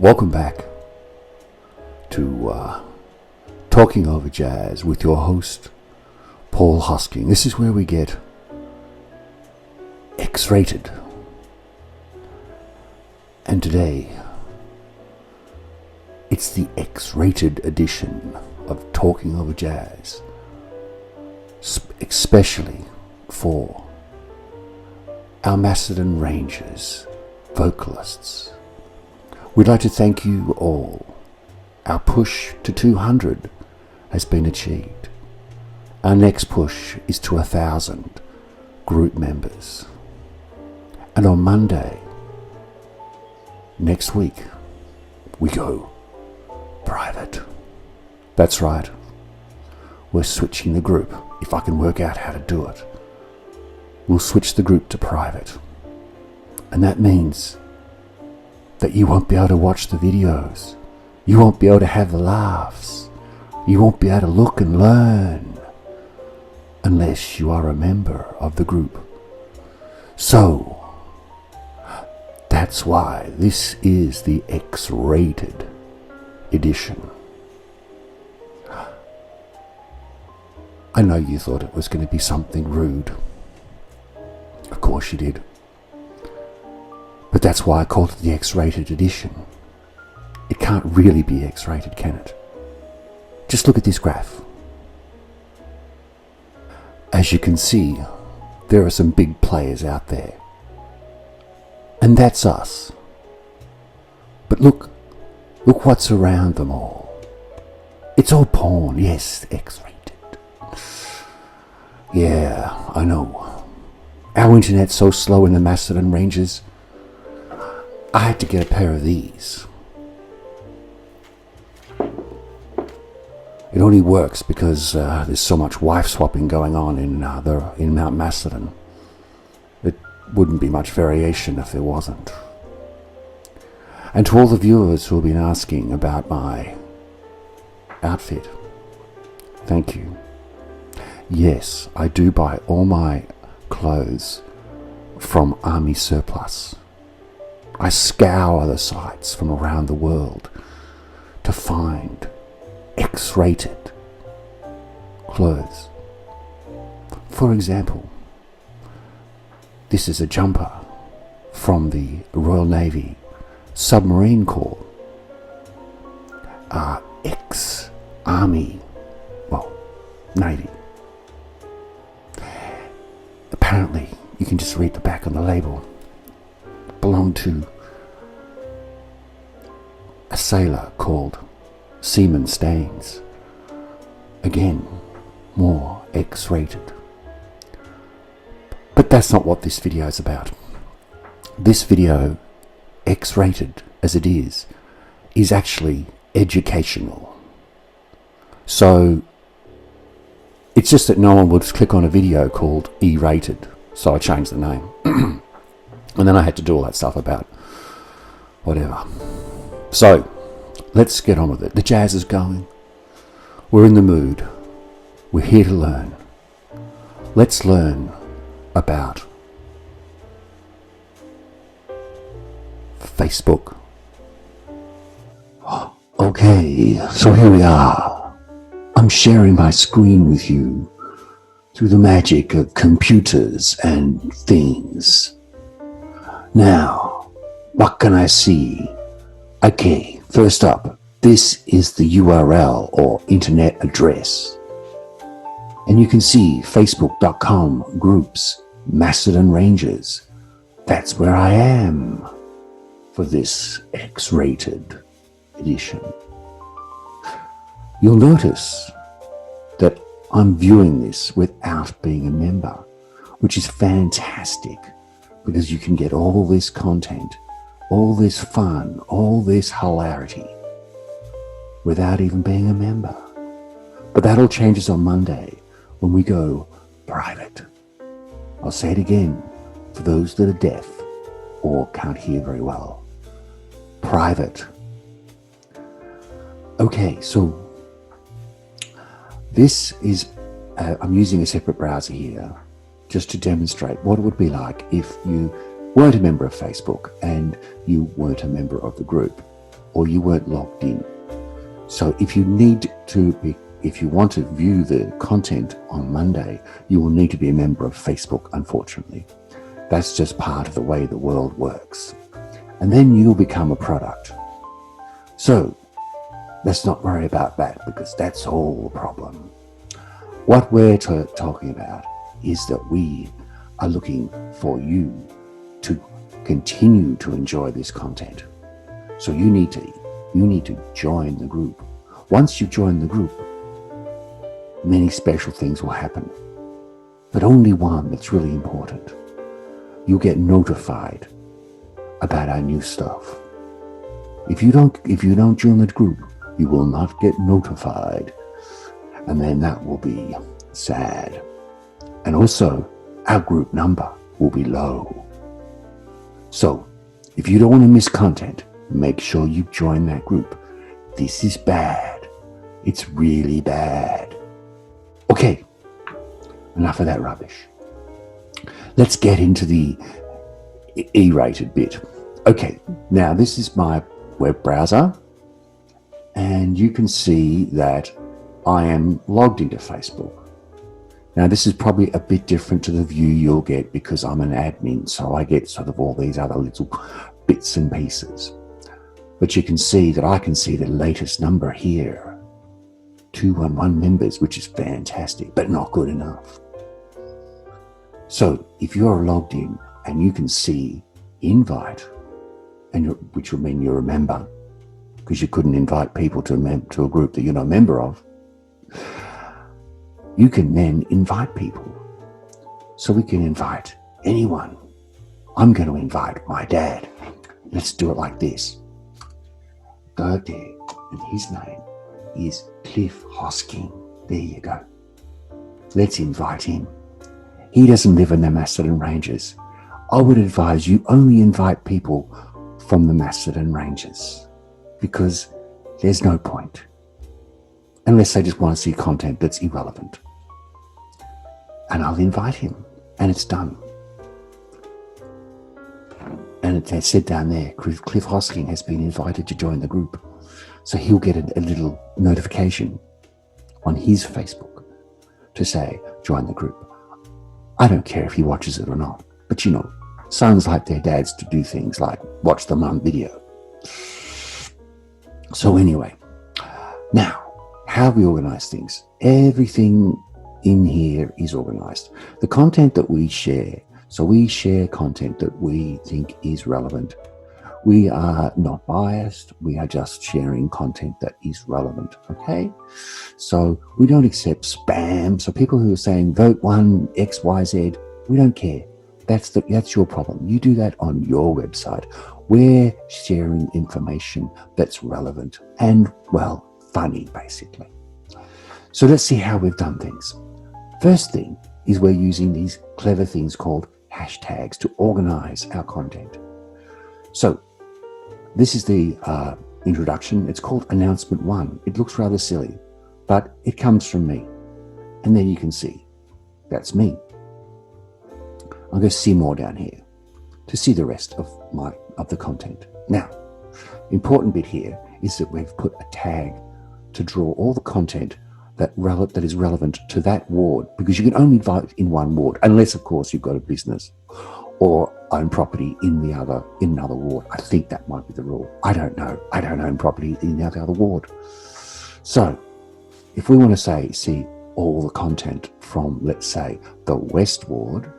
Welcome back to Talking Over Jazz with your host, Paul Hosking. This is where we get X-Rated. And today, it's the X-Rated edition of Talking Over Jazz, especially for our Macedon Ranges vocalists. We'd like to thank you all. Our push to 200 has been achieved. Our next push is to 1,000 group members. And on Monday, next week, we go private. That's right. We're switching the group. If I can work out how to do it, we'll switch the group to private. And that means that you won't be able to watch the videos. You won't be able to have the laughs. You won't be able to look and learn unless you are a member of the group. So, that's why this is the X-Rated edition. I know you thought it was going to be something rude. Of course you did. But that's why I called it the X-Rated edition. It can't really be X-rated, can it? Just look at this graph. As you can see, there are some big players out there. And that's us. But look what's around them all. It's all porn, yes, X-rated. Yeah, I know. Our internet's so slow in the Macedon Ranges, I had to get a pair of these. It only works because there's so much wife swapping going on in Mount Macedon. It wouldn't be much variation if there wasn't. And to all the viewers who have been asking about my outfit, thank you. Yes, I do buy all my clothes from Army Surplus. I scour the sites from around the world to find X-rated clothes. For example, this is a jumper from the Royal Navy Submarine Corps, ex-Army, Navy. Apparently, you can just read the back on the label. Belonged to a sailor called Seaman Staines. Again, more X-rated. But that's not what this video is about. This video, X-rated as it is actually educational. So, it's just that no one would click on a video called E-rated, so I changed the name. And then I had to do all that stuff about whatever. So, let's get on with it. The jazz is going. We're in the mood. We're here to learn. Let's learn about Facebook. Okay, so here we are. I'm sharing my screen with you through the magic of computers and things. Now, what can I see? Okay, first up, this is the URL or internet address. And you can see facebook.com groups Macedon Ranges. That's where I am for this X-rated edition. You'll notice that I'm viewing this without being a member, which is fantastic because you can get all this content, all this fun, all this hilarity without even being a member. But that all changes on Monday when we go private. I'll say it again for those that are deaf or can't hear very well. Private. Okay, so this is, I'm using a separate browser here just to demonstrate what it would be like if you weren't a member of Facebook and you weren't a member of the group. or you weren't logged in. So if you want to view the content on Monday, you will need to be a member of Facebook, unfortunately. That's just part of the way the world works. And then you'll become a product. So let's not worry about that, because that's all the problem. What we're talking about is that we are looking for you to continue to enjoy this content. So you need to join the group. Once you join the group, many special things will happen, but only one that's really important. You'll get notified about our new stuff. If you don't join the group, you will not get notified, and then that will be sad. And also, our group number will be low. So, if you don't want to miss content, make sure you join that group. This is bad. It's really bad. Okay, enough of that rubbish. Let's get into the Erated bit. Okay, now this is my web browser, and you can see that I am logged into Facebook. Now this is probably a bit different to the view you'll get, because I'm an admin, so I get sort of all these other little bits and pieces. But you can see that I can see the latest number here, 211 members, which is fantastic, but not good enough. So if you're logged in and you can see invite, which will mean you're a member, because you couldn't invite people to a group that you're not a member of, you can then invite people. So we can invite anyone. I'm going to invite my dad. Let's do it like this. Go there, and his name is Cliff Hosking. There you go. Let's invite him. He doesn't live in the Macedon Ranges. I would advise you only invite people from the Macedon Ranges, because there's no point, unless they just want to see content that's irrelevant. And I'll invite him, and it's done. And it said down there, Cliff Hosking has been invited to join the group. So he'll get a little notification on his Facebook to say, join the group. I don't care if he watches it or not, but sons like their dads to do things like watch the mum video. So anyway, now, how we organize things. Everything in here is organized. The content that we share, so we share content that we think is relevant. We are not biased. We are just sharing content that is relevant, okay? So we don't accept spam. So people who are saying vote one X, Y, Z, we don't care. That's your problem. You do that on your website. We're sharing information that's relevant and, well, funny, basically. So let's see how we've done things. First thing is we're using these clever things called hashtags to organize our content. So this is the introduction. It's called Announcement 1. It looks rather silly, but it comes from me. And then you can see that's me. I'll go see more down here to see the rest of the content. Now, important bit here is that we've put a tag to draw all the content that is relevant to that ward, because you can only vote in one ward, unless of course you've got a business or own property in another ward. I think that might be the rule. I don't know. I don't own property in the other ward. So if we want to see all the content from, let's say, the West Ward,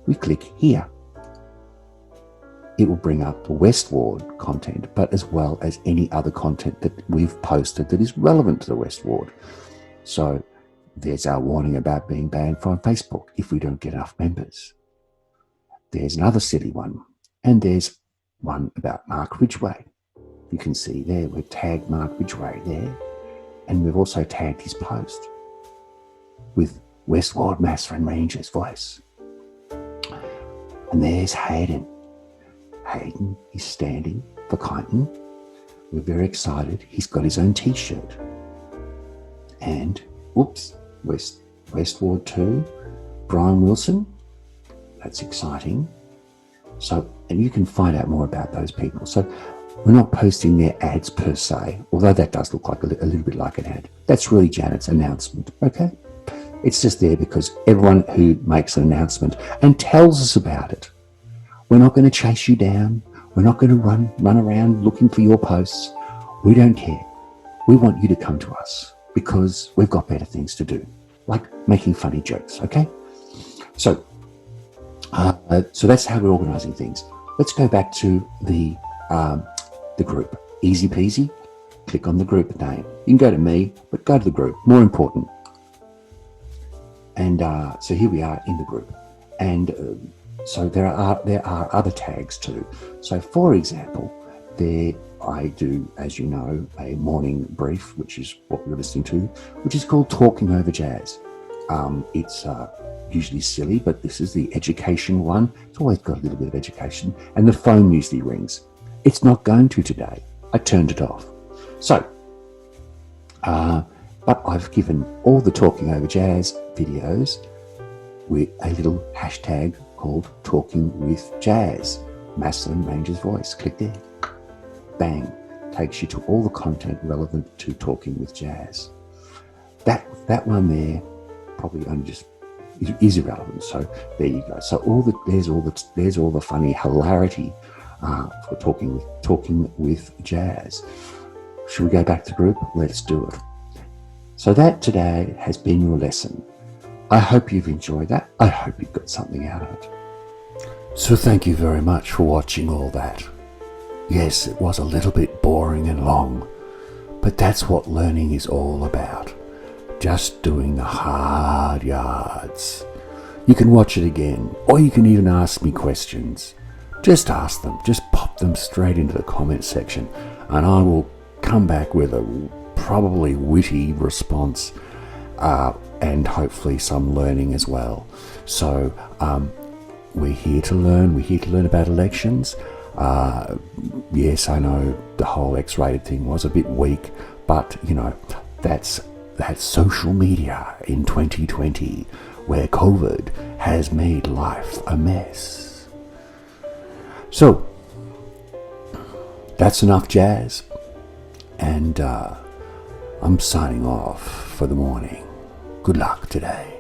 we click here. It will bring up the West Ward content, but as well as any other content that we've posted that is relevant to the West Ward. So there's our warning about being banned from Facebook if we don't get enough members. There's another silly one, and there's one about Mark Ridgway. You can see there we've tagged Mark Ridgway there, and we've also tagged his post with West Ward Macedon Ranges Voice. And there's Hayden. Hayden is standing for Kyneton. We're very excited. He's got his own t-shirt. And, whoops, West Ward 2, Brian Wilson. That's exciting. So, and you can find out more about those people. So We're not posting their ads per se, although that does look like a little bit like an ad. That's really Janet's announcement, okay? It's just there because everyone who makes an announcement and tells us about it, we're not going to chase you down. We're not going to run around looking for your posts. We don't care. We want you to come to us because we've got better things to do, like making funny jokes, okay? So that's how we're organising things. Let's go back to the group. Easy peasy. Click on the group name. You can go to me, but go to the group. More important. And so here we are in the group. And so there are other tags too. So for example, there I do, as you know, a morning brief, which is what we're listening to, which is called Talking Over Jazz. It's usually silly, but this is the education one. It's always got a little bit of education, and the phone usually rings. It's not going to today. I turned it off. So, but I've given all the Talking Over Jazz videos with a little hashtag called Talking with Jazz, Macedon Ranges Voice. Click there. Bang. Takes you to all the content relevant to Talking with Jazz. That one there probably only just is irrelevant. So there you go. So there's all the funny hilarity for talking with jazz. Should we go back to the group? Let's do it. So that today has been your lesson. I hope you've enjoyed that. I hope you've got something out of it. So thank you very much for watching all that. Yes, it was a little bit boring and long, but that's what learning is all about. Just doing the hard yards. You can watch it again, or you can even ask me questions. Just ask them, just pop them straight into the comment section, and I will come back with a probably witty response, and hopefully some learning as well. So we're here to learn. We're here to learn about elections. Yes, I know the whole X-rated thing was a bit weak, but you know, that's social media in 2020, where COVID has made life a mess. So that's enough jazz, and I'm signing off for the morning. Good luck today.